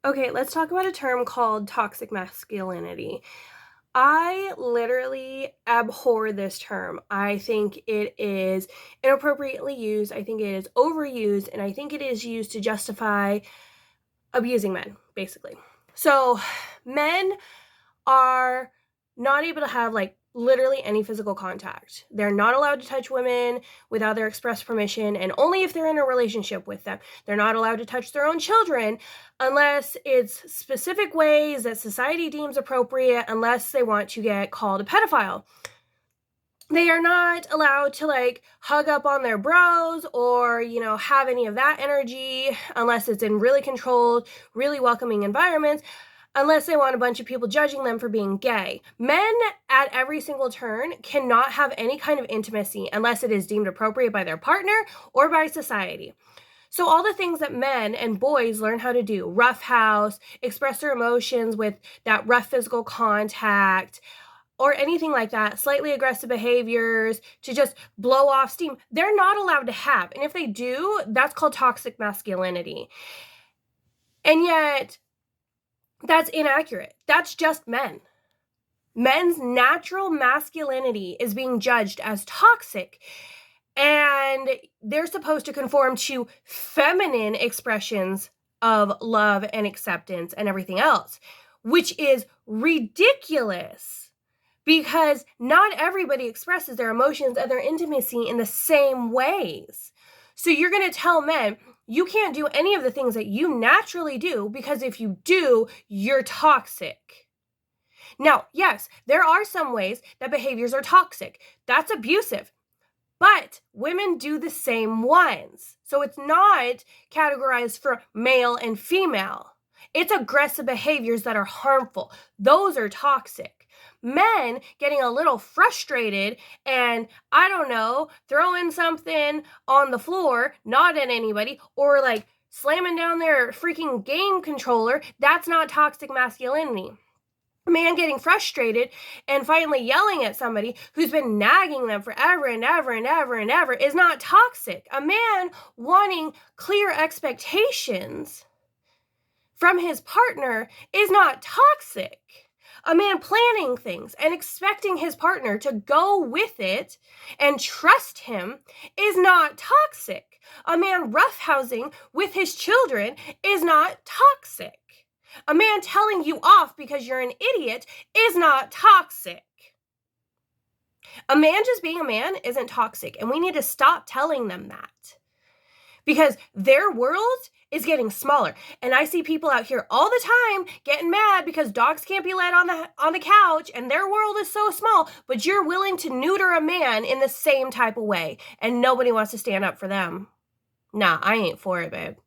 Okay, let's talk about a term called toxic masculinity. I literally abhor this term. I think it is inappropriately used. I think it is overused, and I think it is used to justify abusing men, basically. So, men are not able to have like literally any physical contact. They're not allowed to touch women without their express permission, and only if they're in a relationship with them. They're not allowed to touch their own children unless it's specific ways that society deems appropriate, unless they want to get called a pedophile. They are not allowed to like hug up on their bros or, have any of that energy unless it's in really controlled, really welcoming environments, unless they want a bunch of people judging them for being gay. Men at every single turn cannot have any kind of intimacy unless it is deemed appropriate by their partner or by society. So all the things that men and boys learn how to do, roughhouse, express their emotions with that rough physical contact, or anything like that, slightly aggressive behaviors, to just blow off steam, they're not allowed to have. And if they do, that's called toxic masculinity. And yet, that's inaccurate. That's just men. Men's natural masculinity is being judged as toxic, and they're supposed to conform to feminine expressions of love and acceptance and everything else, which is ridiculous because not everybody expresses their emotions and their intimacy in the same ways. So you're going to tell men, you can't do any of the things that you naturally do because if you do, you're toxic. Now, yes, there are some ways that behaviors are toxic. That's abusive. But women do the same ones. So it's not categorized for male and female. It's aggressive behaviors that are harmful. Those are toxic. Men getting a little frustrated and, I don't know, throwing something on the floor, not at anybody, or like slamming down their freaking game controller, that's not toxic masculinity. A man getting frustrated and finally yelling at somebody who's been nagging them forever and ever and ever and ever is not toxic. A man wanting clear expectations from his partner is not toxic. A man planning things and expecting his partner to go with it and trust him is not toxic. A man roughhousing with his children is not toxic. A man telling you off because you're an idiot is not toxic. A man just being a man isn't toxic, and we need to stop telling them that because their world is getting smaller. And I see people out here all the time getting mad because dogs can't be let on the couch and their world is so small, but you're willing to neuter a man in the same type of way, and nobody wants to stand up for them. Nah, I ain't for it, babe.